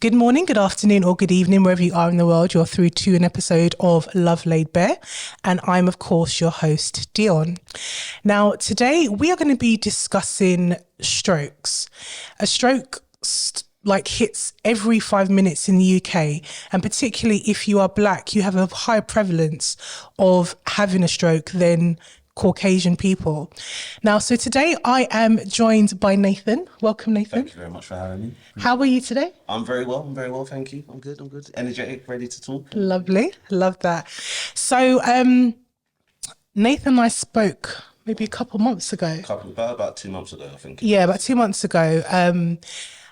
Good morning, good afternoon, or good evening, wherever you are in the world. You're through to an episode of Love Laid Bare, and I'm, of course, your host, Dionne. Now, today we are going to be discussing strokes. A stroke hits every 5 minutes in the UK, and particularly if you are Black, you have a higher prevalence of having a stroke than Caucasian people. Now, so today I am joined by Nathan. Welcome, Nathan. Thank you very much for having me. How are you today? I'm very well, thank you. I'm good. Energetic, ready to talk. Lovely. Love that. So, Nathan and I spoke maybe a couple months ago. About 2 months ago, I think. Yeah, about 2 months ago.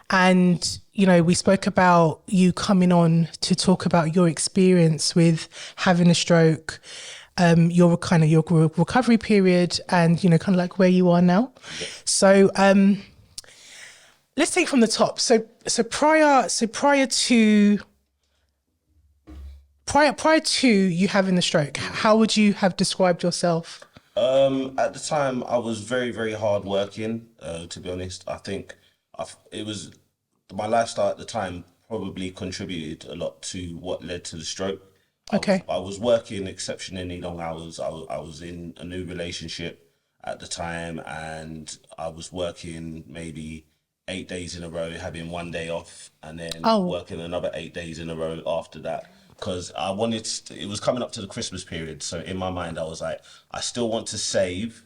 And, you know, we spoke about you coming on to talk about your experience with having a stroke, your recovery period, and, you know, kind of like where you are now. Yeah. So, let's take from the top. So prior to you having the stroke, how would you have described yourself? At the time, I was very, very hard working. To be honest, I think it was my lifestyle at the time probably contributed a lot to what led to the stroke. Okay. I was working exceptionally long hours. I was in a new relationship at the time, and I was working maybe 8 days in a row, having 1 day off, and then working another 8 days in a row after that. Because it was coming up to the Christmas period. So in my mind, I was like, I still want to save,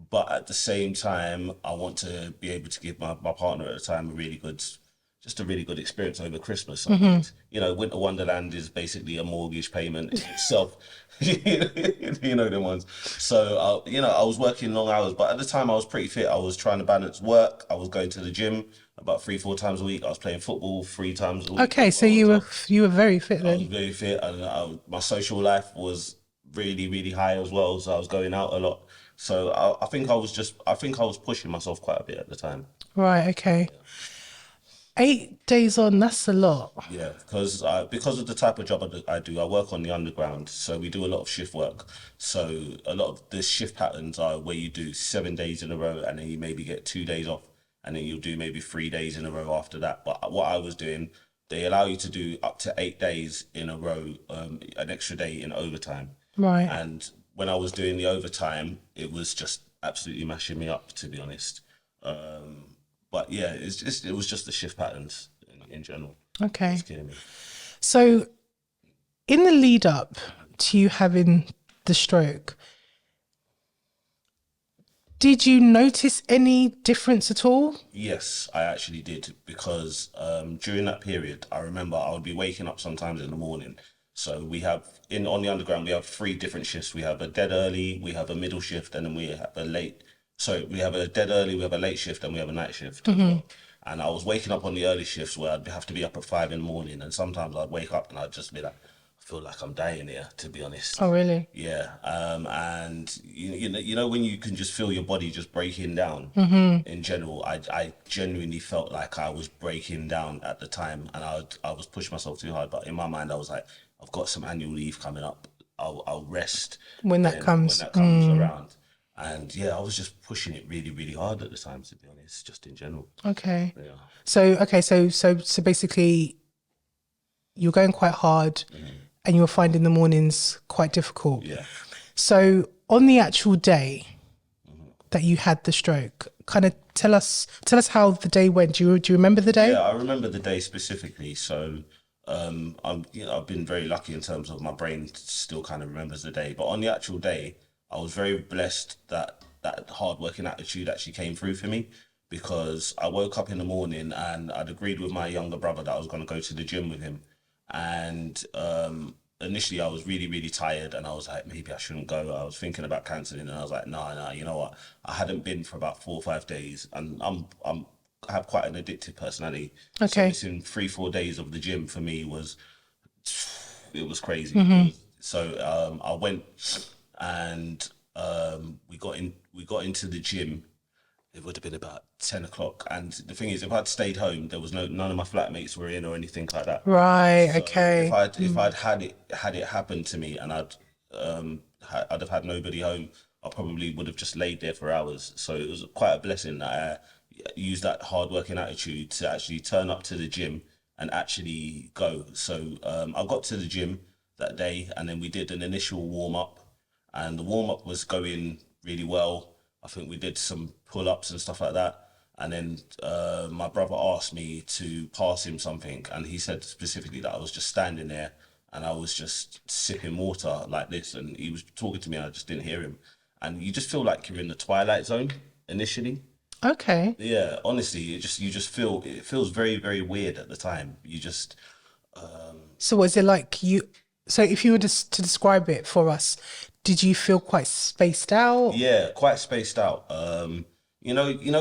but at the same time, I want to be able to give my partner at the time a really good experience over Christmas. Mm-hmm. You know, Winter Wonderland is basically a mortgage payment in itself. You know them ones. So, I was working long hours, but at the time I was pretty fit. I was trying to balance work. I was going to the gym about 3-4 times a week. I was playing football 3 times a week. Okay, so you were very fit then. I was very fit, and my social life was really, really high as well. So I was going out a lot. So I think I was pushing myself quite a bit at the time. Right. Okay. Yeah. 8 days on, that's a lot. Yeah, because of the type of job I do, I work on the underground, so we do a lot of shift work. So a lot of the shift patterns are where you do 7 days in a row, and then you maybe get 2 days off, and then you'll do maybe 3 days in a row after that. But what I was doing, they allow you to do up to 8 days in a row, an extra day in overtime. Right. And when I was doing the overtime, it was just absolutely mashing me up, to be honest. But yeah, it was just the shift patterns in general. Okay. It's killing me. So, in the lead up to you having the stroke, did you notice any difference at all? Yes, I actually did, because during that period, I remember I would be waking up sometimes in the morning. So we have on the underground, we have 3 different shifts. We have a dead early, we have a middle shift, and then we have a late. So we have a dead early, we have a late shift, and we have a night shift. Mm-hmm. As well. And I was waking up on the early shifts where I'd have to be up at 5 a.m, and sometimes I'd wake up and I'd just be like, I feel like I'm dying here, to be honest. Oh, really? Yeah. And you know when you can just feel your body just breaking down. Mm-hmm. In general, I genuinely felt like I was breaking down at the time, and I was pushing myself too hard. But in my mind, I was like, I've got some annual leave coming up. I'll rest when that comes around. And yeah, I was just pushing it really, really hard at the time, to be honest, just in general. Okay. Yeah. So basically, you're going quite hard, mm-hmm. and you were finding the mornings quite difficult. Yeah. So on the actual day mm-hmm. that you had the stroke, kind of tell us how the day went. Do you remember the day? Yeah, I remember the day specifically. So I've been very lucky in terms of my brain still kind of remembers the day. But on the actual day, I was very blessed that hard-working attitude actually came through for me, because I woke up in the morning and I'd agreed with my younger brother that I was going to go to the gym with him. And initially I was really, really tired, and I was like, maybe I shouldn't go. I was thinking about cancelling, and I was like, no, you know what? I hadn't been for about 4 or 5 days, and I have quite an addictive personality. Okay. So missing 3-4 days of the gym for me was crazy. Mm-hmm. So I went. And we got into the gym. It would have been about 10 o'clock. And the thing is, if I'd stayed home, there was none of my flatmates were in or anything like that. Right. So okay. If I'd had it happen to me, and I'd have had nobody home, I probably would have just laid there for hours. So it was quite a blessing that I used that hard working attitude to actually turn up to the gym and actually go. So I got to the gym that day, and then we did an initial warm up, and the warm up was going really well. I think we did some pull ups and stuff like that. And then my brother asked me to pass him something, and he said specifically that I was just standing there and I was just sipping water like this, and he was talking to me, and I just didn't hear him. And you just feel like you're in the twilight zone initially. Okay. Yeah, honestly, you just feel it feels very very weird at the time. You just So was it like you? So if you were to describe it for us, did you feel quite spaced out? Yeah, quite spaced out.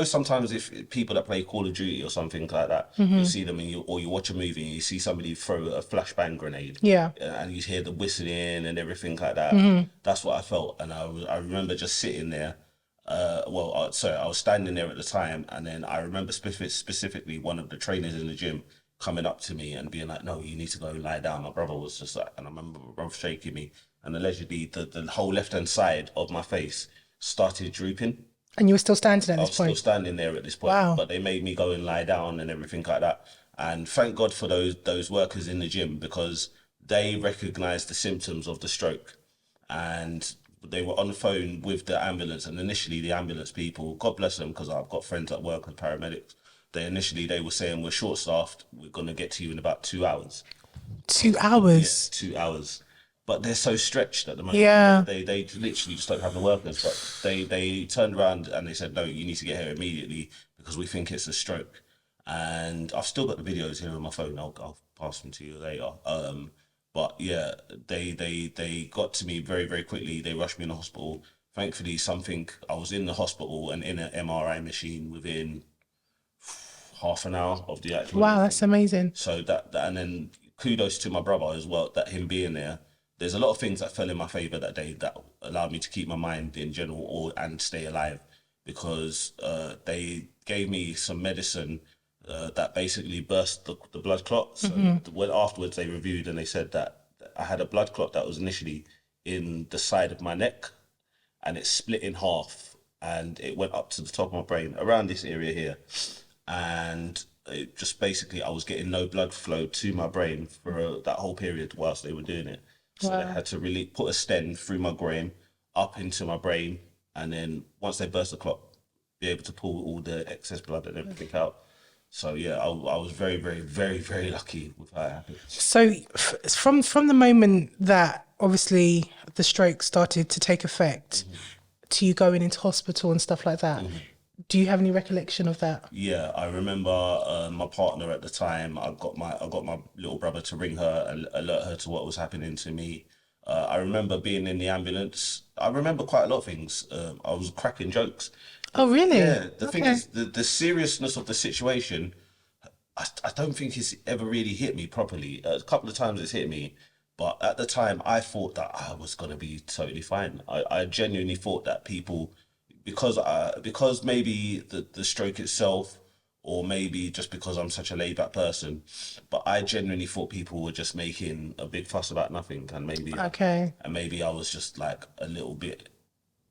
Sometimes if people that play Call of Duty or something like that, you see them and you watch a movie and you see somebody throw a flashbang grenade, Yeah. and you hear the whistling and everything like that. That's what I felt, and I remember just sitting there. Sorry, I was standing there at the time, and then I remember specifically one of the trainers in the gym coming up to me and being like, "No, you need to go and lie down." My brother was just like, and I remember my brother shaking me, and allegedly the whole left hand side of my face started drooping. And you were still standing at I this was still point. standing there at this point, Wow. but they made me go and lie down and everything like that. And thank God for those workers in the gym, because they recognised the symptoms of the stroke, and they were on the phone with the ambulance. And initially, the ambulance people, God bless them, because I've got friends that work as paramedics. They were saying, we're short staffed. We're gonna get to you in about 2 hours. 2 hours. 2 hours. But they're so stretched at the moment. Yeah. They literally just don't have the workers. But they turned around and they said, no, you need to get here immediately because we think it's a stroke. And I've still got the videos here on my phone. I'll pass them to you later. But yeah, they got to me very very quickly. They rushed me in the hospital. Thankfully, I was in the hospital and in an MRI machine within half an hour of the actual Wow, that's thing. amazing. So that and then kudos to my brother as well, that him being there. There's a lot of things that fell in my favor that day that allowed me to keep my mind in general and stay alive, because they gave me some medicine that basically burst the blood clot. So when afterwards they reviewed and they said that I had a blood clot that was initially in the side of my neck, and it split in half and it went up to the top of my brain around this area here, and it just basically I was getting no blood flow to my brain for that whole period whilst they were doing it. So they Wow. had to really put a stent through my brain up into my brain, and then once they burst the clot, be able to pull all the excess blood and everything out. So yeah, I was very very very very lucky with how it happened. So from the moment that obviously the stroke started to take effect to you going into hospital and stuff like that, do you have any recollection of that? Yeah, I remember my partner at the time. I got my little brother to ring her and alert her to what was happening to me. I remember being in the ambulance. I remember quite a lot of things. I was cracking jokes. Oh, really? Yeah, the thing Okay. is, the seriousness of the situation, I don't think it's ever really hit me properly. A couple of times it's hit me, but at the time I thought that I was gonna be totally fine. I genuinely thought that people, because maybe the stroke itself, or maybe just because I'm such a laid back person, but I genuinely thought people were just making a big fuss about nothing, Okay. and maybe I was just like a little bit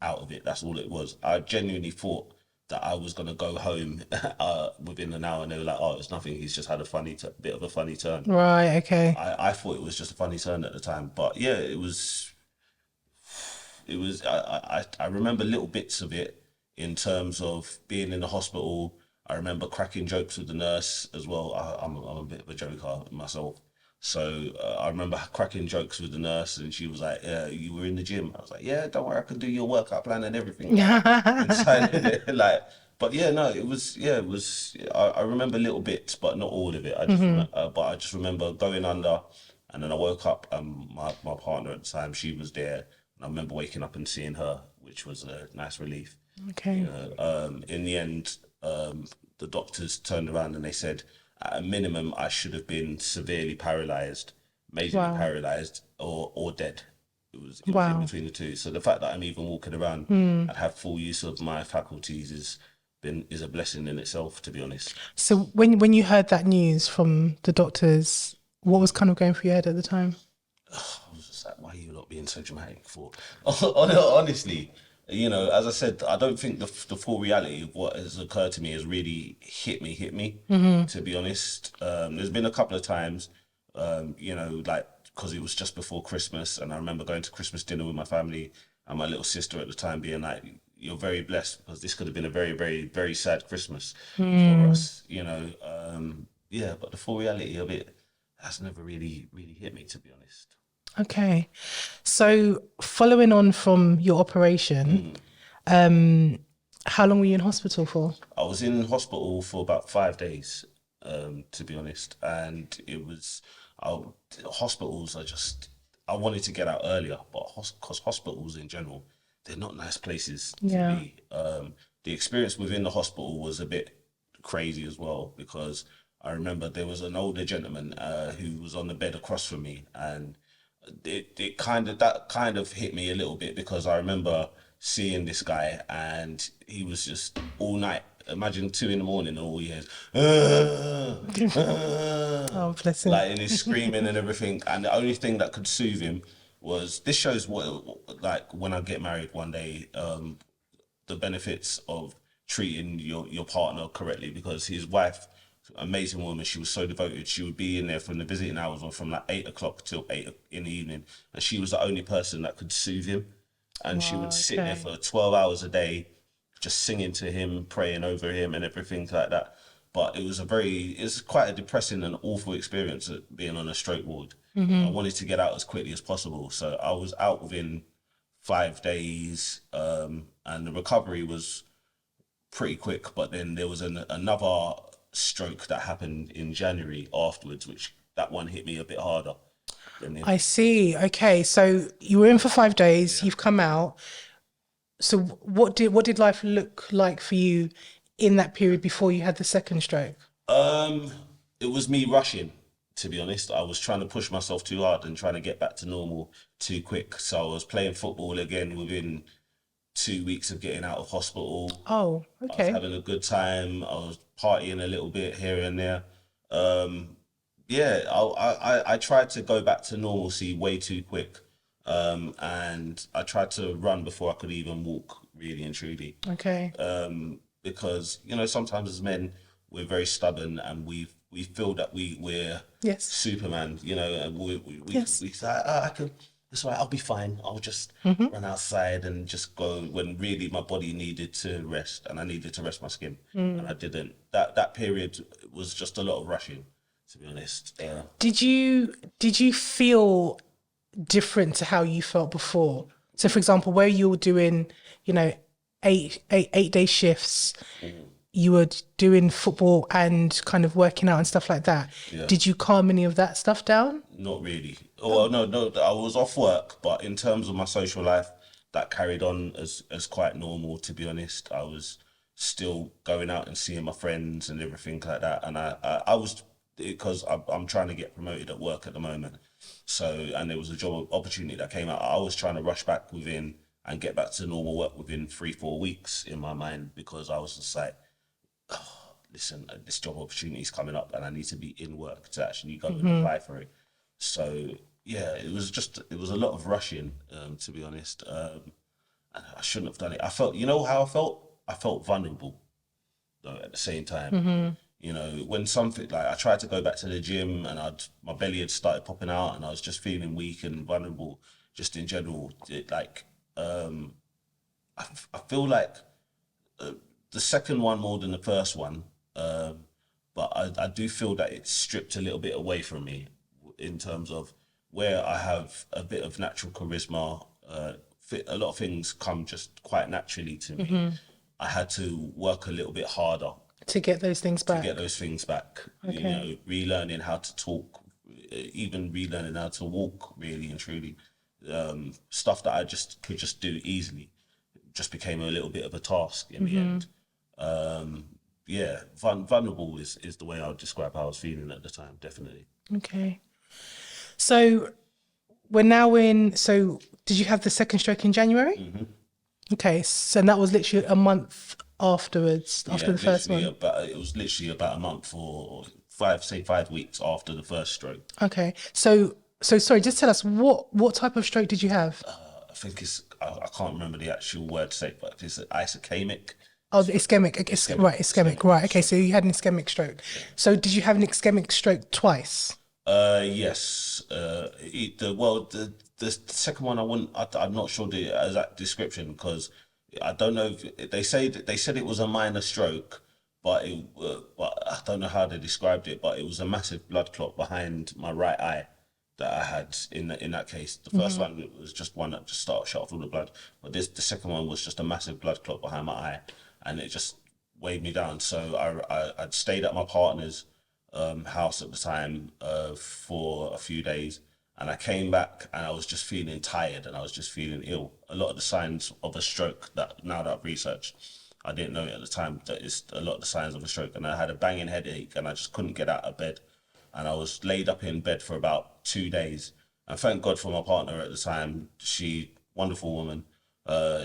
out of it. That's all it was. I genuinely thought that I was gonna go home within an hour, and they were like, "Oh, it's nothing. He's just had a bit of a funny turn." Right. Okay. I thought it was just a funny turn at the time, but yeah, it was. It was. I remember little bits of it in terms of being in the hospital. I remember cracking jokes with the nurse as well. I'm a bit of a joker myself. So I remember cracking jokes with the nurse, and she was like, "Yeah, you were in the gym." I was like, "Yeah, don't worry, I can do your workout plan and everything." Inside of it, like, but yeah, no, it was, yeah, it was. I remember little bits, but not all of it. But I just remember going under, and then I woke up, and my partner at the time, she was there, and I remember waking up and seeing her, which was a nice relief. Okay. In the end, the doctors turned around and they said, at a minimum, I should have been severely paralyzed, majorly Wow. paralyzed, or dead. It was in Wow. between the two. So the fact that I'm even walking around and have full use of my faculties is a blessing in itself, to be honest. So when you heard that news from the doctors, what was kind of going through your head at the time? I was just like, why are you not being so dramatic for? Honestly, you know, as I said, I don't think the full reality of what has occurred to me has really hit me, to be honest. There's been a couple of times, you know, like, because it was just before Christmas, and I remember going to Christmas dinner with my family and my little sister at the time being like, you're very blessed because this could have been a very, very, very sad Christmas for us, you know. Yeah, but the full reality of it has never really hit me, to be honest. Okay. So following on from your operation, how long were you in hospital for? I was in hospital for about 5 days, to be honest, and it was I, hospitals. I wanted to get out earlier, but because hospitals in general, they're not nice places to Yeah. be. The experience within the hospital was a bit crazy as well because I remember there was an older gentleman who was on the bed across from me, and it kind of hit me a little bit because I remember seeing this guy and he was just all night. Imagine 2 in the morning and all he hears, Oh, bless him. like, and he's screaming and everything. And the only thing that could soothe him was this shows what, like, when I get married one day, the benefits of treating your partner correctly, because his wife, amazing woman, she was so devoted. She would be in there from the visiting hours, or from like 8 o'clock till 8 in the evening, and she was the only person that could soothe him. And she would sit there Okay. for 12 hours a day, just singing to him, praying over him, and everything like that. But it's quite a depressing and awful experience being on a stroke ward. I wanted to get out as quickly as possible, so I was out within 5 days, and the recovery was pretty quick. But then there was another stroke that happened in January afterwards, which that one hit me a bit harder than the I see. Okay. So you were in for 5 days, you've come out. So what did life look like for you in that period before you had the second stroke? Um, it was me rushing, to be honest. I was trying to push myself too hard and trying to get back to normal too quick. So I was playing football again within 2 weeks of getting out of hospital. Oh, I was okay. having a good time. I was partying a little bit here and there. Um, yeah, I tried to go back to normalcy way too quick. And I tried to run before I could even walk, really and truly. Okay. Because, you know, sometimes as men we're very stubborn and we feel that we're Yes. Superman, you know, and Yes. we say, oh, I can, it's all right, I'll be fine. I'll just run outside and just go, when really my body needed to rest and I needed to rest my skin, and I didn't. That period was just a lot of rushing, to be honest. Did you feel different to how you felt before? So, for example, where you were doing, you know, 8 day shifts, you were doing football and kind of working out and stuff like that. Yeah. Did you calm any of that stuff down? Not really. Well, no, I was off work, but in terms of my social life, that carried on as quite normal. To be honest, I was still going out and seeing my friends and everything like that, and I was, because I'm trying to get promoted at work at the moment. So, and there was a job opportunity that came out. I was trying to rush back within and get back to normal work within 3-4 weeks in my mind, because I was just like, listen, this job opportunity is coming up and I need to be in work to actually go and apply for it. So yeah, it was a lot of rushing, to be honest. And I shouldn't have done it. I felt, you know how I felt? I felt vulnerable though at the same time. You know, when something, like, I tried to go back to the gym and my belly had started popping out and I was just feeling weak and vulnerable just in general. I feel like the second one more than the first one, but I do feel that it's stripped a little bit away from me in terms of where I have a bit of natural charisma. A lot of things come just quite naturally to me. I had to work a little bit harder To get those things to back? get those things back. You Okay. know, relearning how to talk, even relearning how to walk, really and truly. Stuff that I just could just do easily just became a little bit of a task in the end. Yeah, vulnerable is the way I would describe how I was feeling at the time, definitely. Okay. So we're now in, so did you have the second stroke in January? Okay. So that was literally a month afterwards, Yeah, after the first literally one. it was literally about a month or 5 weeks after the first stroke. Okay. So sorry, just tell us what type of stroke did you have? I think I can't remember the actual word to say, but it's ischemic. Oh, the ischemic. Right, ischemic. Right. Okay, stroke. so you had an ischemic stroke. So did you have an ischemic stroke twice? Yes. The second one, I'm not sure the exact description because I don't know if they said it was a minor stroke, but I don't know how they described it. But it was a massive blood clot behind my right eye that I had in that case. The first one was just one that just started shut off all the blood, but the second one was just a massive blood clot behind my eye, and it just weighed me down. So I'd stayed at my partner's house at the time for a few days, and I came back and I was just feeling tired and I was just feeling ill. A lot of the signs of a stroke that now that I've researched, I didn't know it at the time that it's a lot of the signs of a stroke, and I had a banging headache and I just couldn't get out of bed, and I was laid up in bed for about 2 days. And thank God for my partner at the time. She, wonderful woman,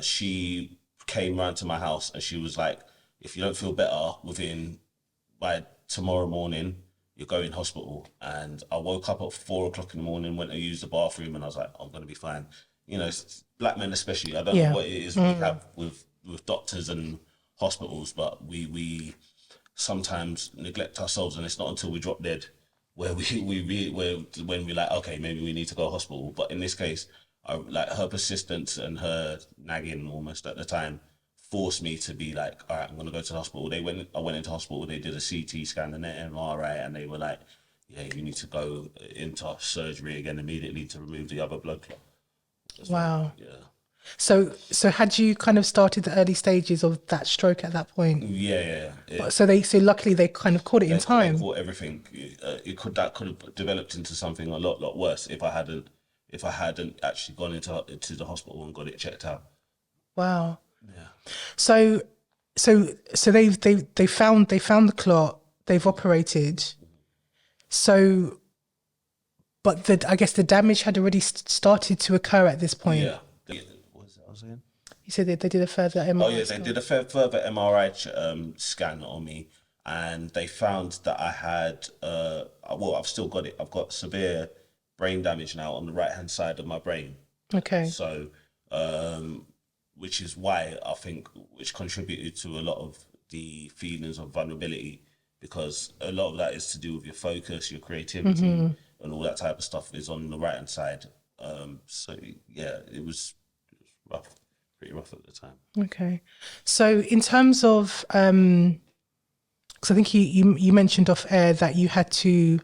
she came round to my house and she was like, if you don't feel better within by tomorrow morning, you're going hospital. And I woke up at 4 o'clock in the morning, went to use the bathroom, and I was like, I'm gonna be fine. You know, black men especially. I don't know what it is we have with doctors and hospitals, but we sometimes neglect ourselves, and it's not until we drop dead where when we're like, okay, maybe we need to go to hospital. But in this case, like her persistence and her nagging almost at the time forced me to be like, all right, I'm gonna go to the hospital. I went into hospital. They did a CT scan and an MRI, and they were like, yeah, you need to go into surgery again immediately to remove the other blood clot. Wow. Yeah. So had you kind of started the early stages of that stroke at that point? Yeah. So luckily they kind of caught it in They time. caught everything. That could have developed into something a lot worse if I hadn't actually gone into the hospital and got it checked out. Wow. Yeah. So they found the clot. They've operated. So, but I guess the damage had already started to occur at this point. Yeah. What was that I was saying? You said that they did a further MRI. Oh yeah, they did a further MRI scan on me, and they found that I had well, I've still got it. I've got severe brain damage now on the right hand side of my brain. Okay. So, which is why I think which contributed to a lot of the feelings of vulnerability, because a lot of that is to do with your focus, your creativity, and all that type of stuff is on the right hand side. So yeah, it was rough. Pretty rough at the time. Okay. So in terms of, because I think you mentioned off air that you had to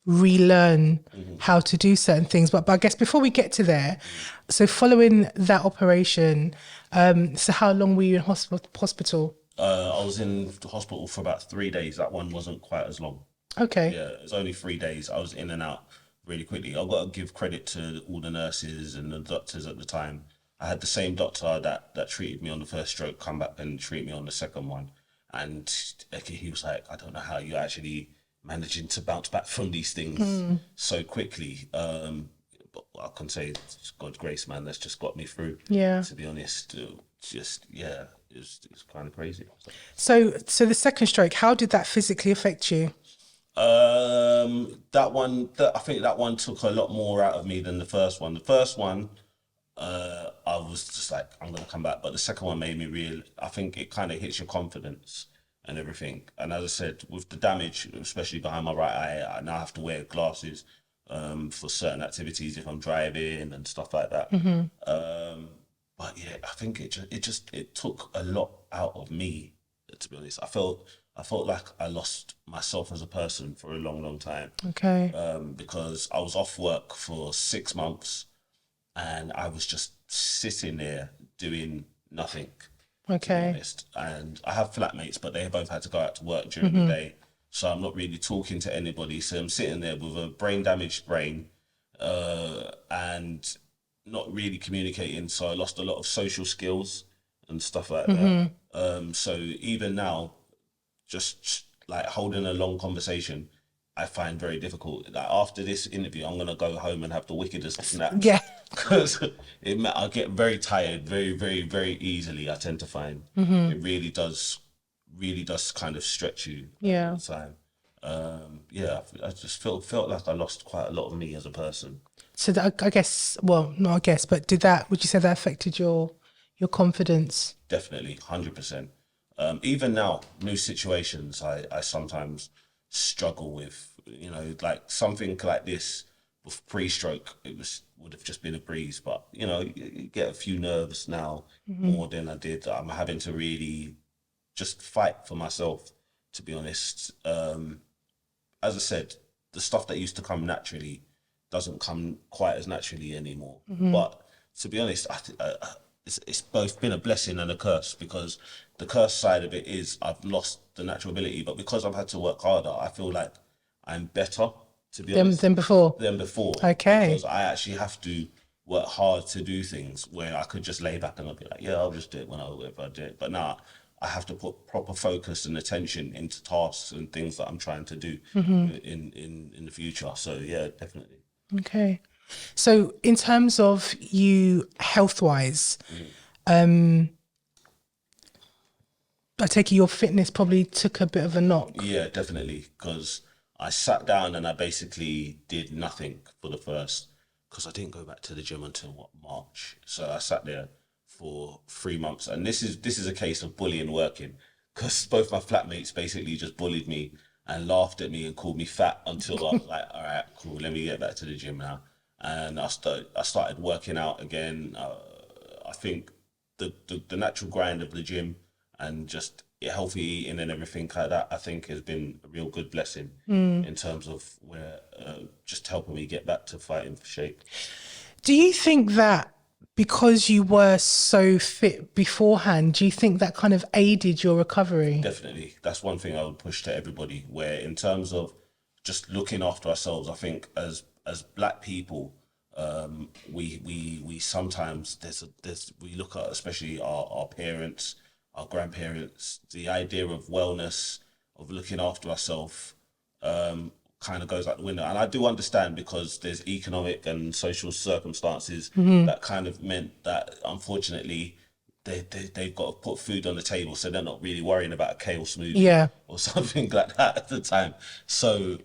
relearn how to do certain things, but I guess before we get to there, so following that operation, so how long were you in hospital? I was in the hospital for about 3 days. That one wasn't quite as long. Okay. Yeah, it was only 3 days. I was in and out really quickly. I've got to give credit to all the nurses and the doctors at the time. I had the same doctor that treated me on the first stroke come back and treat me on the second one. And he was like, I don't know how you're actually managing to bounce back from these things so quickly. But I can say it's God's grace, man, that's just got me through. Yeah. To be honest, it's kind of crazy. So the second stroke, how did that physically affect you? I think that one took a lot more out of me than the first one. The first one, I was just like, I'm gonna come back. But the second one made me real. I think it kind of hits your confidence and everything. And as I said, with the damage, especially behind my right eye, I now have to wear glasses for certain activities if I'm driving and stuff like that. But yeah, I think it took a lot out of me. To be honest, I felt like I lost myself as a person for a long time. Okay. Because I was off work for 6 months. And I was just sitting there doing nothing. Okay. To be honest. And I have flatmates, but they both had to go out to work during the day. So I'm not really talking to anybody. So I'm sitting there with a damaged brain and not really communicating. So I lost a lot of social skills and stuff like that. So even now, just like holding a long conversation, I find very difficult. Like after this interview, I'm gonna go home and have the wickedest naps. Yeah. Because I get very tired very easily. I tend to find it really does kind of stretch you. Yeah. All the time. I just felt like I lost quite a lot of me as a person. So that, I guess, well, not I guess, but would you say that affected your confidence? Definitely, 100%. Even now, new situations, I sometimes struggle with, like something like this with pre-stroke, would have just been a breeze. But, you get a few nerves now more than I did. I'm having to really just fight for myself, to be honest. As I said, the stuff that used to come naturally doesn't come quite as naturally anymore. But to be honest, it's both been a blessing and a curse, because the curse side of it is I've lost the natural ability, but because I've had to work harder, I feel like I'm better, to be honest, Than before. than before. Okay. Because I actually have to work hard to do things where I could just lay back and I'll be like, yeah, I'll just do it if I do it. But now I have to put proper focus and attention into tasks and things that I'm trying to do in the future. So yeah, definitely. Okay. So in terms of you health wise, I take it your fitness probably took a bit of a knock. Yeah, definitely. Because I sat down and I basically did nothing for the first, because I didn't go back to the gym until March. So I sat there for 3 months, and this is a case of bullying working, because both my flatmates basically just bullied me and laughed at me and called me fat until I was like, all right, cool, let me get back to the gym now. And I started working out again. I think the natural grind of the gym and just healthy eating and everything like that, I think has been a real good blessing in terms of where just helping me get back to fighting for shape. Do you think that because you were so fit beforehand, do you think that kind of aided your recovery? Definitely, that's one thing I would push to everybody. Where in terms of just looking after ourselves, I think as Black people, we sometimes we look at, especially our parents, our grandparents, the idea of wellness, of looking after ourselves, kind of goes out the window. And I do understand, because there's economic and social circumstances that kind of meant that, unfortunately, they've got to put food on the table, so they're not really worrying about a kale smoothie Yeah. or something like that at the time. So,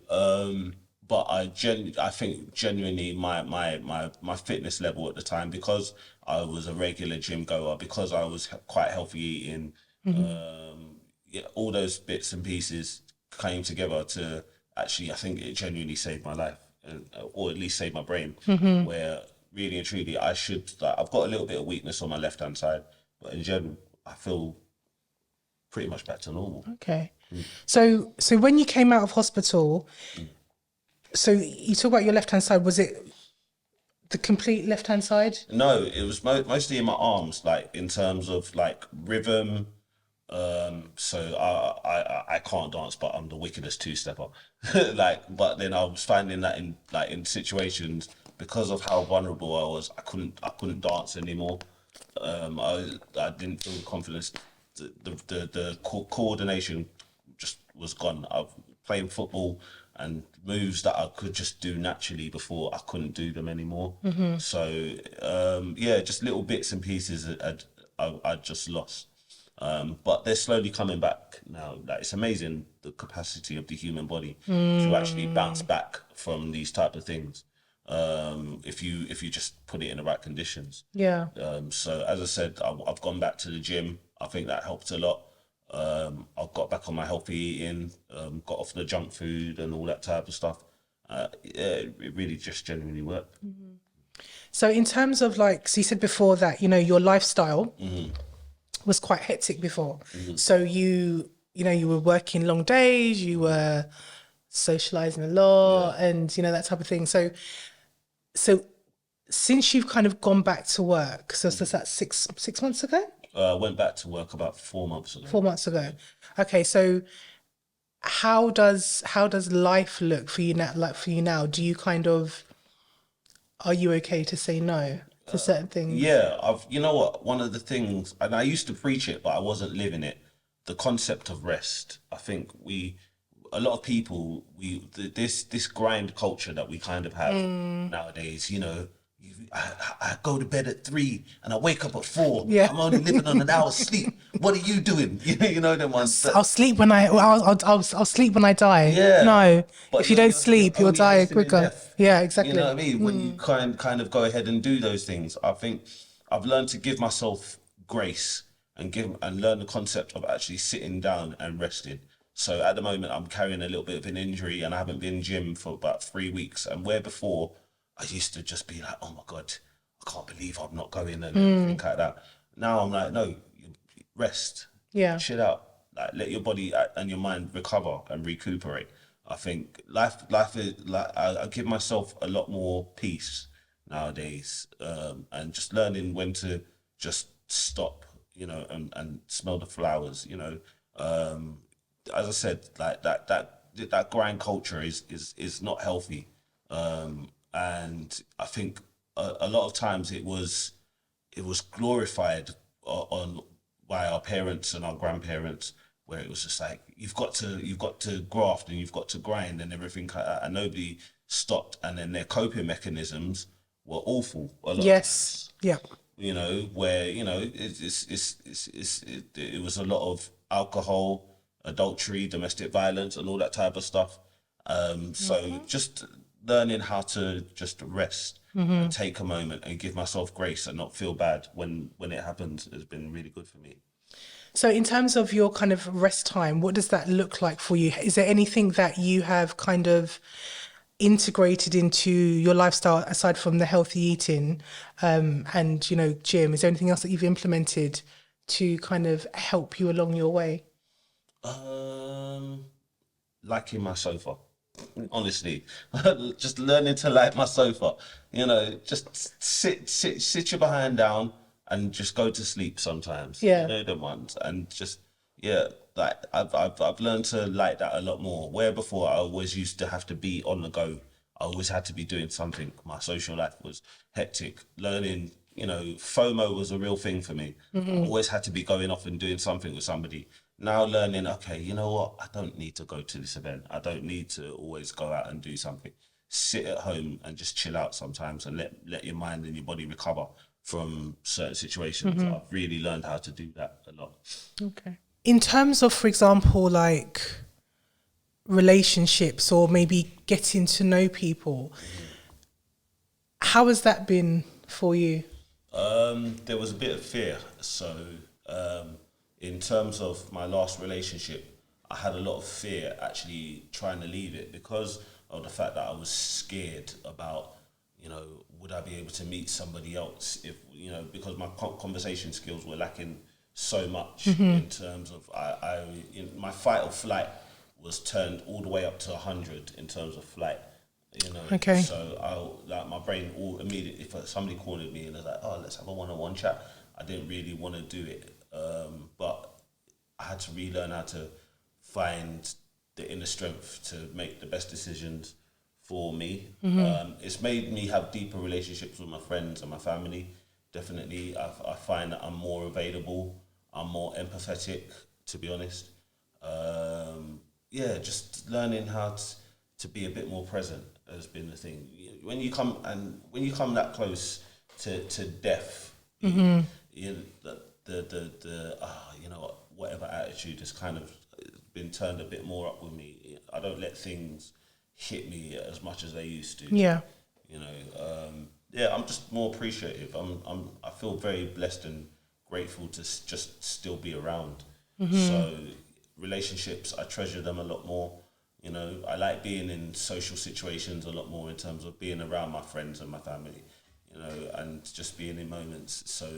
but I think genuinely my fitness level at the time, because I was a regular gym goer, because I was quite healthy eating, yeah, all those bits and pieces came together to actually, I think it genuinely saved my life, or at least saved my brain. Where really and truly, I've got a little bit of weakness on my left hand side, but in general, I feel pretty much back to normal. Okay. So when you came out of hospital, so you talk about your left hand side, was it the complete left hand side? No, it was mostly in my arms, like in terms of like rhythm. So I can't dance, but I'm the wickedest two stepper. Like, but then I was finding that in situations, because of how vulnerable I was, I couldn't dance anymore. I didn't feel the confidence. The coordination just was gone. I was playing football, and moves that I could just do naturally before, I couldn't do them anymore. So yeah, just little bits and pieces I just lost. But they're slowly coming back now. Like, it's amazing the capacity of the human body to actually bounce back from these type of things. If you just put it in the right conditions. Yeah. So as I said, I've gone back to the gym. I think that helped a lot. I've got back on my healthy eating, got off the junk food and all that type of stuff. Yeah, it really just genuinely worked. So in terms of like, so you said before that, your lifestyle was quite hectic before. So you were working long days, you were socializing a lot, and that type of thing. So since you've kind of gone back to work, so that's that 6 months ago? Went back to work about 4 months ago. 4 months ago. Okay, so how does life look for you now? Like for you now, do you are you okay to say no to certain things? Yeah, you know what? One of the things, and I used to preach it, but I wasn't living it. The concept of rest. I think a lot of people, this grind culture that we kind of have nowadays. I go to bed at 3 and I wake up at 4. Yeah. I'm only living on an hour's sleep. What are you doing? You know them ones. I'll sleep when I'll sleep when I die. Yeah, No, but if you don't you're sleep, you'll only die hastening quicker. death. Yeah, You know exactly. what I mean? When you kind of go ahead and do those things, I think I've learned to give myself grace and learn the concept of actually sitting down and resting. So at the moment, I'm carrying a little bit of an injury, and I haven't been gym for about 3 weeks. And where before, I used to just be like, "Oh my god, I can't believe I'm not going," and everything like that. Now I'm like, "No, rest, Yeah. chill out, like let your body and your mind recover and recuperate." I think life is like I give myself a lot more peace nowadays, and just learning when to just stop, and smell the flowers. As I said, like that grind culture is not healthy, and I think a lot of times it was glorified on by our parents and our grandparents, where it was just like you've got to graft and you've got to grind and everything like that, and nobody stopped, and then their coping mechanisms were awful a lot of Yes. times. Yeah. Where it was a lot of alcohol, adultery, domestic violence, and all that type of stuff. So just learning how to just rest and take a moment and give myself grace and not feel bad when it happens has been really good for me. So, in terms of your kind of rest time, what does that look like for you? Is there anything that you have kind of integrated into your lifestyle aside from the healthy eating, and gym? Is there anything else that you've implemented to kind of help you along your way? Um, Liking my sofa. Honestly, just learning to like my sofa. Just sit your behind down and just go to sleep sometimes. Yeah. The ones, and just yeah, like I've learned to like that a lot more. Where before I always used to have to be on the go. I always had to be doing something. My social life was hectic. Learning, FOMO was a real thing for me. I always had to be going off and doing something with somebody. Now learning, okay, you know what? I don't need to go to this event. I don't need to always go out and do something. Sit at home and just chill out sometimes and let your mind and your body recover from certain situations. I've really learned how to do that a lot. Okay. In terms of, for example, like relationships or maybe getting to know people, how has that been for you? There was a bit of fear. So, in terms of my last relationship, I had a lot of fear actually trying to leave it because of the fact that I was scared about, would I be able to meet somebody else if, because my conversation skills were lacking so much in terms of my fight or flight was turned all the way up to 100 in terms of flight. Okay. So my brain all immediately, if somebody cornered me and was like, "Oh, let's have a one-on-one chat," I didn't really want to do it, but I had to relearn how to find the inner strength to make the best decisions for me. It's made me have deeper relationships with my friends and my family. Definitely, I find that I'm more available. I'm more empathetic, to be honest. Just learning how to be a bit more present has been the thing. When you come that close to death, whatever attitude has kind of been turned a bit more up with me. I don't let things hit me as much as they used to. Yeah. I'm just more appreciative. I feel very blessed and grateful to just still be around. So relationships, I treasure them a lot more. I like being in social situations a lot more in terms of being around my friends and my family, and just being in moments. So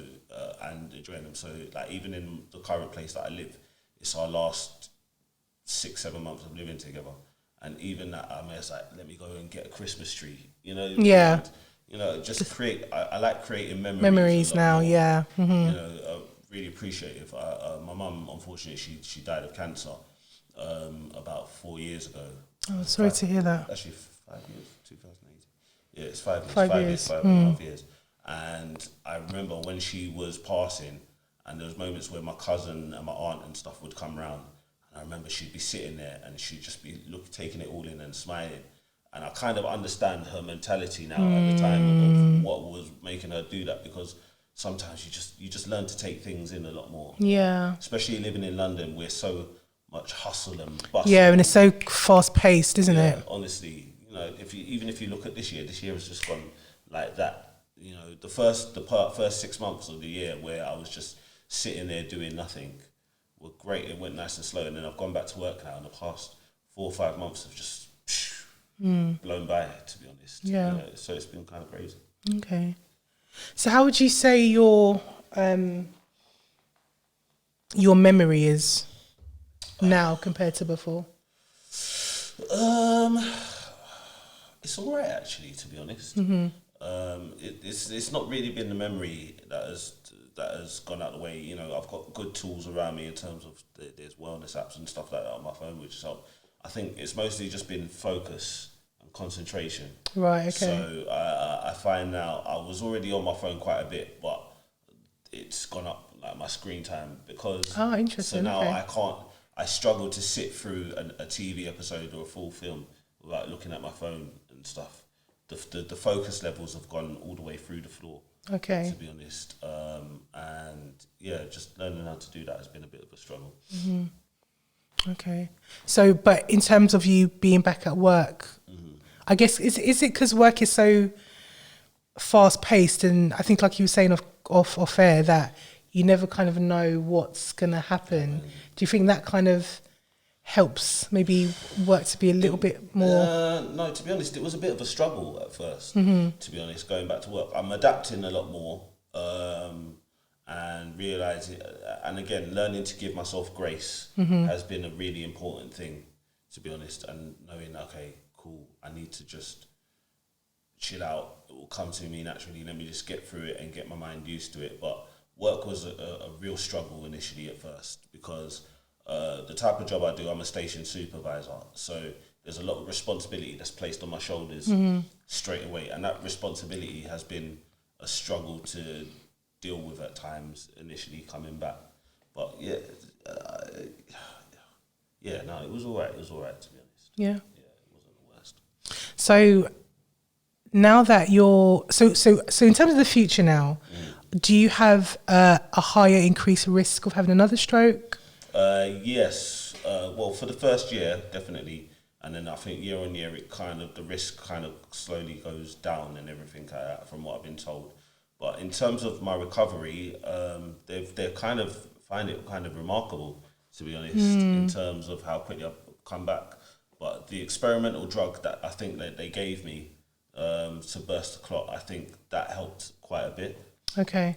and enjoying them. So like even in the current place that I live, it's our last 6-7 months of living together. And even that, I'm just like, let me go and get a Christmas tree, Yeah. And, just create. I like creating Memories now, more, yeah. Really appreciative. My mum, unfortunately, she died of cancer about 4 years ago. Oh, sorry to hear that. Actually, 5 years, 2018. Yeah, it's 5 years. 5 years. 5.5 years. And I remember when she was passing, and there was moments where my cousin and my aunt and stuff would come round. I remember she'd be sitting there and she'd just be taking it all in and smiling. And I kind of understand her mentality now at the time of what was making her do that, because sometimes you just learn to take things in a lot more. Yeah. Especially living in London, we're so much hustle and bustle. Yeah, and it's so fast paced, isn't it? Honestly, even if you look at this year has just gone like that. The first 6 months of the year where I was just sitting there doing nothing were great. It went nice and slow, and then I've gone back to work now, and the past 4 or 5 months have just blown by, to be honest. Yeah. So it's been kind of crazy. Okay. So how would you say your memory is now compared to before? It's all right, actually, to be honest. It's not really been the memory that has gone out the way. I've got good tools around me in terms of there's wellness apps and stuff like that on my phone, which help. I think it's mostly just been focus and concentration. Right. Okay. So I find now I was already on my phone quite a bit, but it's gone up, like my screen time, because interesting. So now Okay. I struggle to sit through a TV episode or a full film without looking at my phone and stuff. The focus levels have gone all the way through the floor. Okay. To be honest, and yeah, just learning how to do that has been a bit of a struggle. Okay. So, but in terms of you being back at work, I guess is it because work is so fast paced, and I think, like you were saying off air, that you never kind of know what's gonna happen. Do you think that kind of helps maybe work to be a little bit more? No, to be honest, it was a bit of a struggle at first. To be honest, going back to work, I'm adapting a lot more, and realizing, and again, learning to give myself grace has been a really important thing, to be honest. And knowing, okay, cool, I need to just chill out. It will come to me naturally. Let me just get through it and get my mind used to it. But work was a real struggle initially at first, because the type of job I do, I'm a station supervisor. So there's a lot of responsibility that's placed on my shoulders straight away. And that responsibility has been a struggle to deal with at times initially coming back. But yeah, no, it was all right. It was all right, to be honest. Yeah. Yeah, it wasn't the worst. So now that you're so in terms of the future now, do you have a higher increased risk of having another stroke? Yes. Well, for the first year, definitely, and then I think year on year, the risk kind of slowly goes down and everything like that, from what I've been told. But in terms of my recovery, they've kind of find it kind of remarkable, to be honest, in terms of how quickly I've come back. But the experimental drug that I think that they gave me to burst the clot, I think that helped quite a bit. Okay.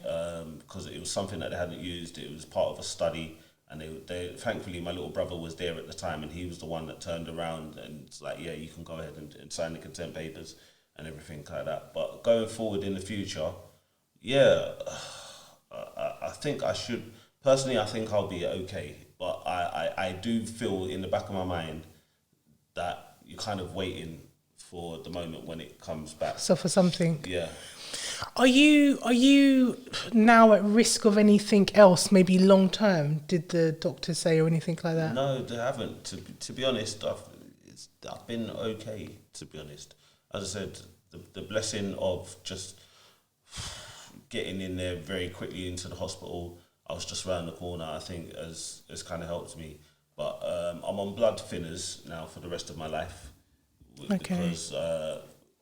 Because it was something that they hadn't used. It was part of a study, and they thankfully my little brother was there at the time, and he was the one that turned around and was like, yeah, you can go ahead and sign the consent papers and everything like that. But going forward in the future, yeah, I think I should, personally, I think I'll be okay. But I do feel in the back of my mind that you're kind of waiting for the moment when it comes back. So for something. Yeah. Are you now at risk of anything else, maybe long term? Did the doctor say, or anything like that? No, they haven't. To be honest, I've been okay. To be honest, as I said, the blessing of just getting in there very quickly into the hospital. I was just around the corner. I think has kind of helped me. But I'm on blood thinners now for the rest of my life, because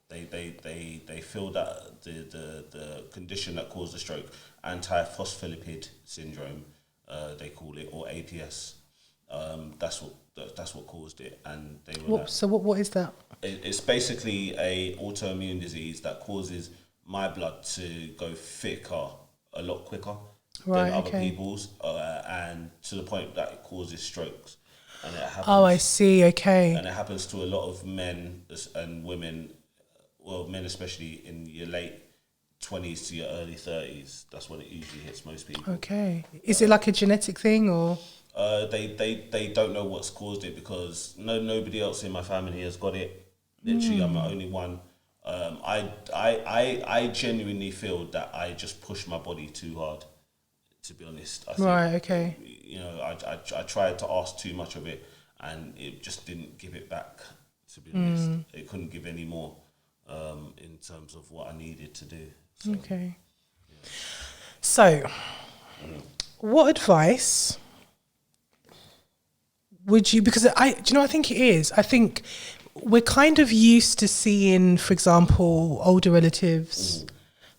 they feel that the condition that caused the stroke, antiphospholipid syndrome, they call it, or APS. That's what caused it, and they were. What is that? It's basically a autoimmune disease that causes my blood to go thicker a lot quicker than other people's, and to the point that it causes strokes. And it happens, I see. Okay. And it happens to a lot of men and women. Well, men especially in your late 20s to your early 30s. That's when it usually hits most people. Okay. Is it like a genetic thing, or? They don't know what's caused it, because nobody else in my family has got it. Literally, I'm the only one. I genuinely feel that I just push my body too hard, to be honest. I think, right, okay. I tried to ask too much of it, and it just didn't give it back to be honest. It couldn't give any more in terms of what I needed to do. So, Okay. Yeah. So, what advice would you, because I think it is. I think we're kind of used to seeing, for example, older relatives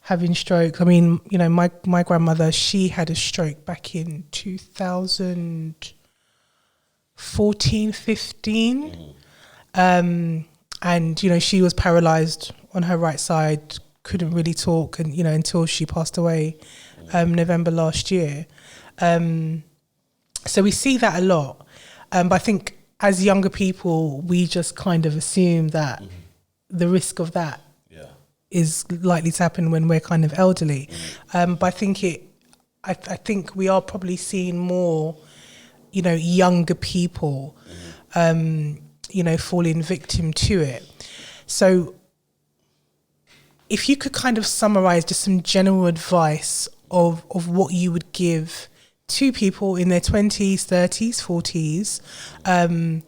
having stroke. I mean, my grandmother, she had a stroke back in 2014, 15. And, she was paralyzed on her right side, couldn't really talk, and, until she passed away November last year. So we see that a lot. But I think as younger people, we just kind of assume that the risk of that is likely to happen when we're kind of elderly. But I think I think we are probably seeing more, younger people, falling victim to it. So if you could kind of summarize just some general advice of what you would give to people in their 20s, 30s, 40s,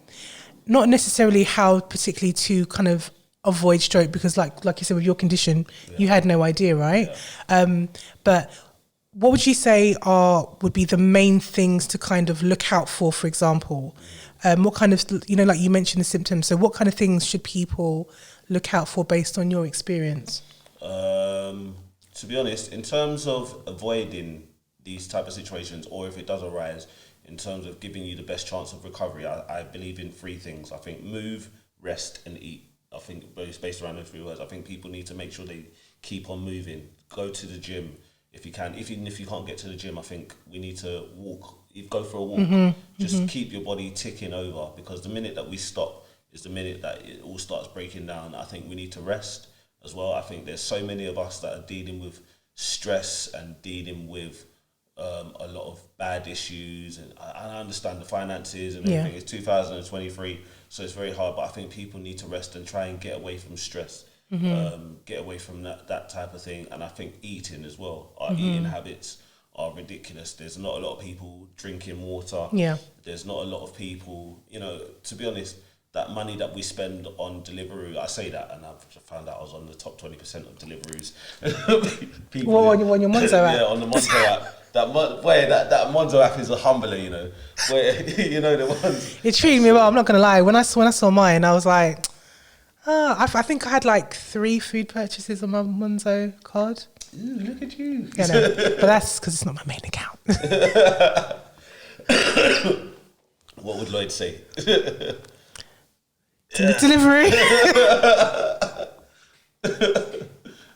not necessarily how particularly to kind of avoid stroke, because like you said, with your condition, you had no idea, right? But what would you say would be the main things to kind of look out for example? What kind of, like you mentioned the symptoms, so what kind of things should people look out for based on your experience? To be honest, in terms of avoiding these type of situations, or if it does arise, in terms of giving you the best chance of recovery, I believe in three things. I think move, rest and eat. I think based around those three words. I think people need to make sure they keep on moving. Go to the gym if you can. Even if you can't get to the gym, I think we need to walk. Go for a walk. Just keep your body ticking over, because the minute that we stop is the minute that it all starts breaking down. I think we need to rest as well. I think there's so many of us that are dealing with stress and dealing with a lot of bad issues, and I understand the finances and everything. It's 2023, so it's very hard, but I think people need to rest and try and get away from stress, get away from that type of thing. And I think eating as well, our eating habits are ridiculous. There's not a lot of people drinking water. There's not a lot of people, to be honest, that money that we spend on Deliveroo, I say that, and I've found out I was on the top 20% of Deliveroos. On your Monzo app? Yeah, on the Monzo app. That Monzo app is a humbler, where, the ones. It treated me well, I'm not going to lie. When I saw mine, I was like, I think I had like 3 food purchases on my Monzo card. Ooh, look at you. Yeah, no, but that's because it's not my main account. What would Lloyd say? Delivery.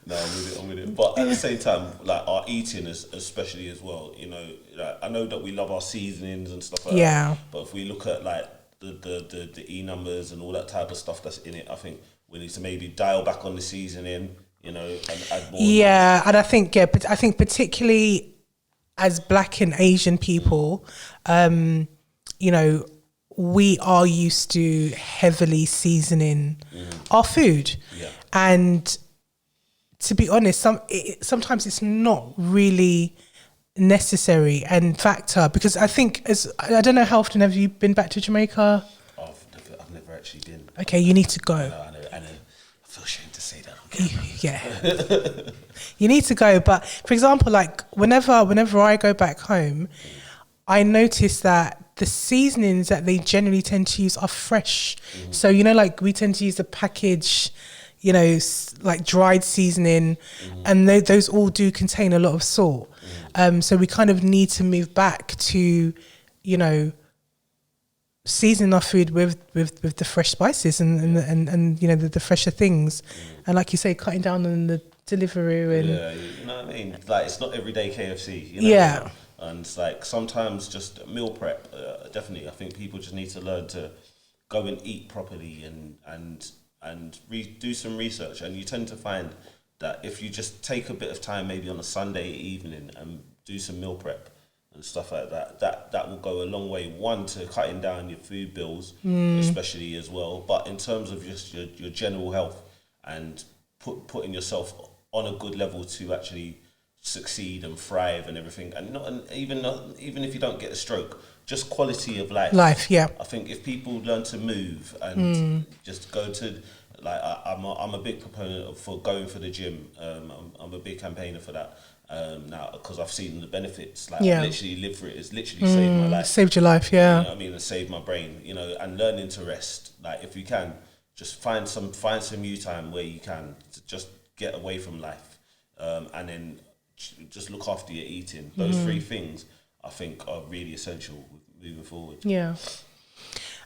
No, I'm with it. But at the same time, like our eating is especially as well, like, I know that we love our seasonings and stuff like that. But if we look at like the E numbers and all that type of stuff that's in it, I think we need to maybe dial back on the seasoning, and add more. Yeah, and I think particularly as Black and Asian people, we are used to heavily seasoning our food, and to be honest, sometimes it's not really necessary and factor, because I think I don't know how often have you been back to Jamaica? I've never actually been. Okay, you need to go. I know. I feel ashamed to say that. Yeah, you need to go. But for example, like whenever I go back home, I notice that the seasonings that they generally tend to use are fresh. So like we tend to use the package, like dried seasoning, and those all do contain a lot of salt. So we kind of need to move back to, season our food with the fresh spices and the fresher things, and like you say, cutting down on the delivery and you know what I mean. Like it's not everyday KFC. And it's like sometimes just meal prep. Definitely, I think people just need to learn to go and eat properly and do some research. And you tend to find that if you just take a bit of time, maybe on a Sunday evening, and do some meal prep and stuff like that will go a long way. One, to cutting down your food bills, especially as well. But in terms of just your general health and putting yourself on a good level to actually succeed and thrive and everything, and even if you don't get a stroke, just quality of life. Life, yeah. I think if people learn to move and just go to, like, I'm a big proponent for going for the gym. I'm a big campaigner for that now, because I've seen the benefits. Like, Yeah. I literally live for it. It's literally saved my life. Saved your life, You yeah. know what I mean? And saved my brain. You know, and learning to rest. Like, if you can, just find some you time where you can to just get away from life, and then just look after your eating. Those three things, I think, are really essential moving forward. Yeah.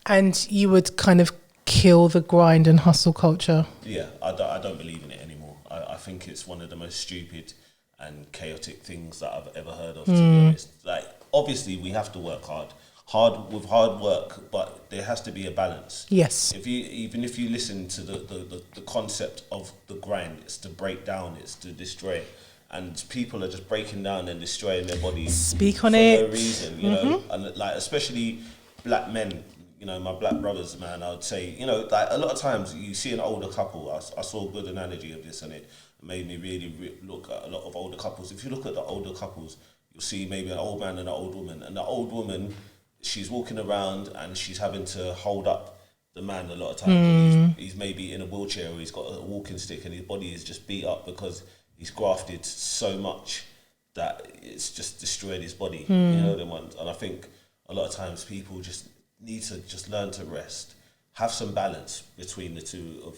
And you would kind of kill the grind and hustle culture. Yeah, I don't believe in it anymore. I think it's one of the most stupid and chaotic things that I've ever heard of, to be honest. Like, obviously, we have to work hard work, but there has to be a balance. Yes. Even if you listen to the concept of the grind, it's to break down, it's to destroy. And people are just breaking down and destroying their bodies. Speak on for it. no reason, you know. And, like, especially black men, you know, my black brothers, man, I would say, you know, like, a lot of times you see an older couple. I saw a good analogy of this, and it made me really look at a lot of older couples. If you look at the older couples, you'll see maybe an old man and an old woman. And the old woman, she's walking around and she's having to hold up the man a lot of times. And he's maybe in a wheelchair, or he's got a walking stick, and his body is just beat up because he's grafted so much that it's just destroyed his body. You know them ones. And I think a lot of times people just need to just learn to rest, have some balance between the two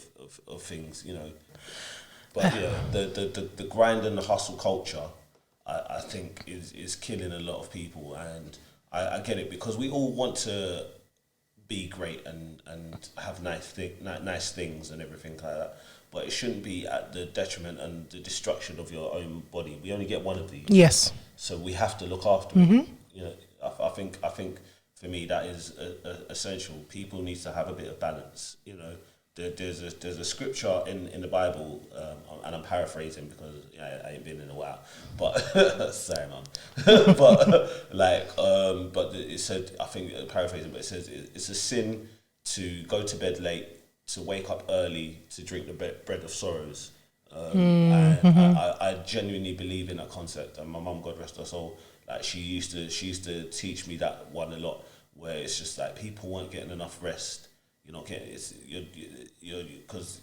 of things, you know. But yeah, the grind and the hustle culture, I think is killing a lot of people, and I get it, because we all want to be great and have nice things and everything like that. But it shouldn't be at the detriment and the destruction of your own body. We only get one of these. Yes. So we have to look after it. You know, I think for me that is essential. People need to have a bit of balance. You know, there's a scripture in the Bible, and I'm paraphrasing because I ain't been in a while. But sorry, man. But it said, I think paraphrasing, but it says it's a sin to go to bed late, to wake up early, to drink the bread of sorrows. And I genuinely believe in that concept. And my mum, God rest her soul, like, she used to teach me that one a lot, where it's just like people weren't getting enough rest. You're not getting, because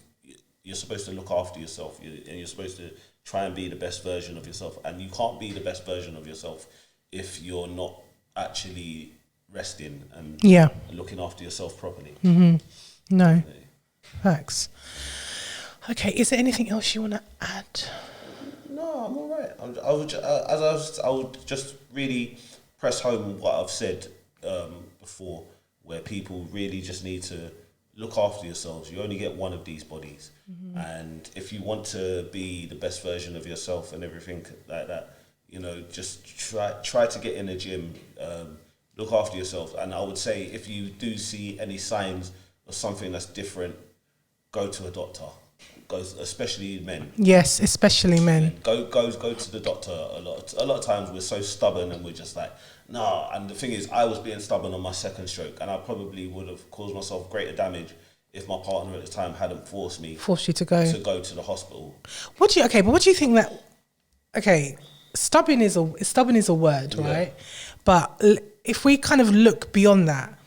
you're supposed to look after yourself, and you're supposed to try and be the best version of yourself. And you can't be the best version of yourself if you're not actually resting and looking after yourself properly. No. Facts. Okay, is there anything else you want to add? No, I'm all right. I would just really press home what I've said before, where people really just need to look after yourselves. You only get one of these bodies, and if you want to be the best version of yourself and everything like that, you know, just try to get in the gym, look after yourself. And I would say, if you do see any signs of something that's different, go to a doctor. Especially men. Yes, especially men. Go to the doctor a lot. A lot of times we're so stubborn and we're just like, nah. And the thing is, I was being stubborn on my second stroke, and I probably would have caused myself greater damage if my partner at the time hadn't forced you to go to the hospital. What do you think that? Okay, stubborn is a word, right? But if we kind of look beyond that,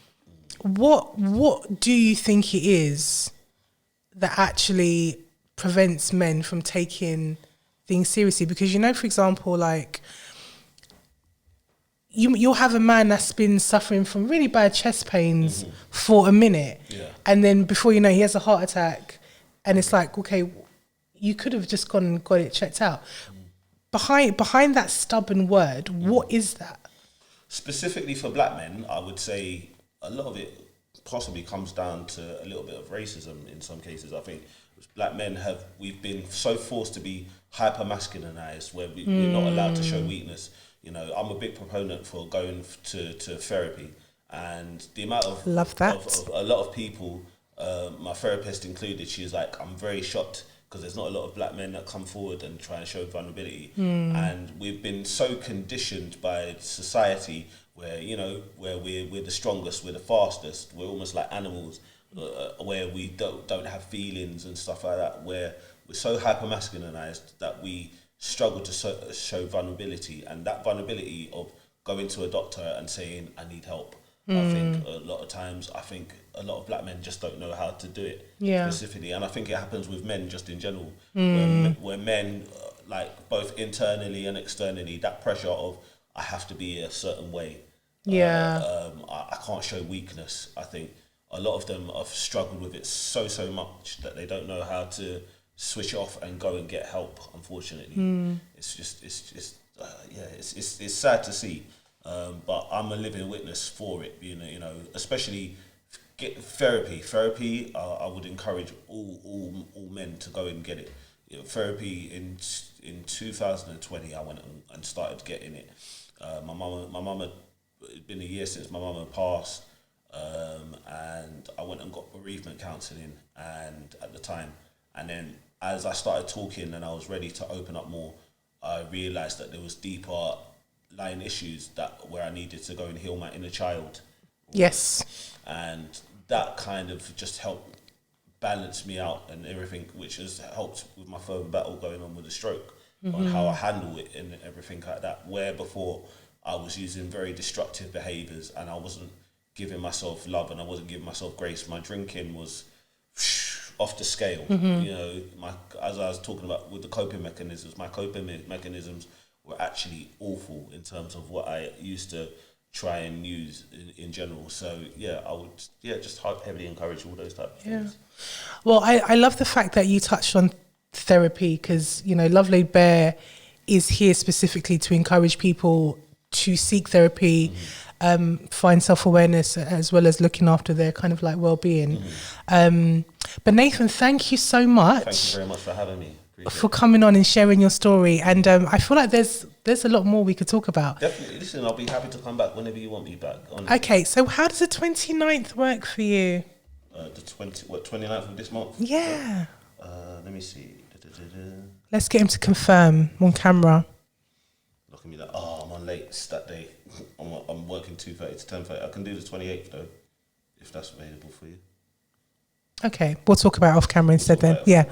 what do you think it is that actually prevents men from taking things seriously? Because, you know, for example, like, you'll have a man that's been suffering from really bad chest pains for a minute, and then before you know, he has a heart attack, and it's like, okay, you could have just gone and got it checked out. Behind that stubborn word, what is that? Specifically for black men, I would say a lot of it possibly comes down to a little bit of racism in some cases. I think black men we've been so forced to be hyper masculinized, where we're not allowed to show weakness. You know, I'm a big proponent for going to therapy, and the amount of of a lot of people, my therapist included, she's like, I'm very shocked because there's not a lot of black men that come forward and try and show vulnerability. And we've been so conditioned by society where, you know, where we're the strongest, we're the fastest, we're almost like animals, where we don't have feelings and stuff like that, where we're so hyper masculinized that we struggle to show vulnerability. And that vulnerability of going to a doctor and saying I need help. I think a lot of times, a lot of black men just don't know how to do it specifically, and I think it happens with men just in general, where men, like both internally and externally, that pressure of I have to be a certain way. I can't show weakness. I think a lot of them have struggled with it so much that they don't know how to switch off and go and get help. Unfortunately, it's sad to see, but I'm a living witness for it. You know, especially get therapy. Therapy, I would encourage all men to go and get it. You know, therapy in 2020, I went and started getting it. My mama. It'd been a year since my mum had passed, and I went and got bereavement counselling, and at the time, and then as I started talking and I was ready to open up more, I realised that there was deeper lying issues where I needed to go and heal my inner child. Yes. And that kind of just helped balance me out and everything, which has helped with my further battle going on with the stroke, on how I handle it and everything like that, where before I was using very destructive behaviours and I wasn't giving myself love and I wasn't giving myself grace. My drinking was off the scale. You know, as I was talking about with the coping mechanisms, my coping mechanisms were actually awful in terms of what I used to try and use in general. So I would just heavily encourage all those types of things. Well, I love the fact that you touched on therapy, because, you know, Love Laid Bare is here specifically to encourage people to seek therapy, find self-awareness, as well as looking after their kind of like well-being. But Nathan, thank you so much. Thank you very much for having me. For coming on and sharing your story. And I feel like there's a lot more we could talk about. Definitely. Listen, I'll be happy to come back whenever you want me back. Honestly. Okay, so how does the 29th work for you? The 29th of this month? Yeah. Let me see. Let's get him to confirm on camera. Look at me like, I'm on late that day. I'm working 2:30 to 10:30. I can do the 28th though, if that's available for you. Okay, we'll talk about it off camera instead then. Yeah.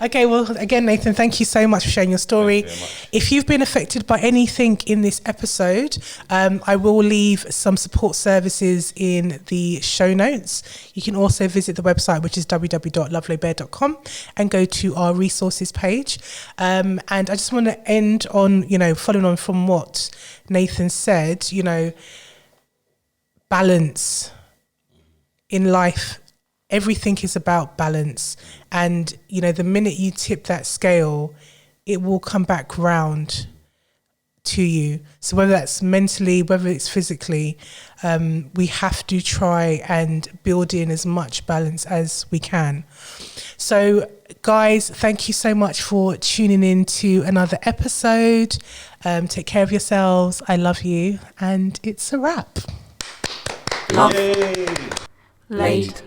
Okay, well, again, Nathan, thank you so much for sharing your story. If you've been affected by anything in this episode, I will leave some support services in the show notes. You can also visit the website, which is www.lovelaidbare.com, and go to our resources page. And I just want to end on, you know, following on from what Nathan said, you know, balance in life. Everything is about balance, and you know, the minute you tip that scale, it will come back round to you. So whether that's mentally, whether it's physically, we have to try and build in as much balance as we can. So guys, thank you so much for tuning in to another episode. Take care of yourselves. I love you, and it's a wrap. Love Laid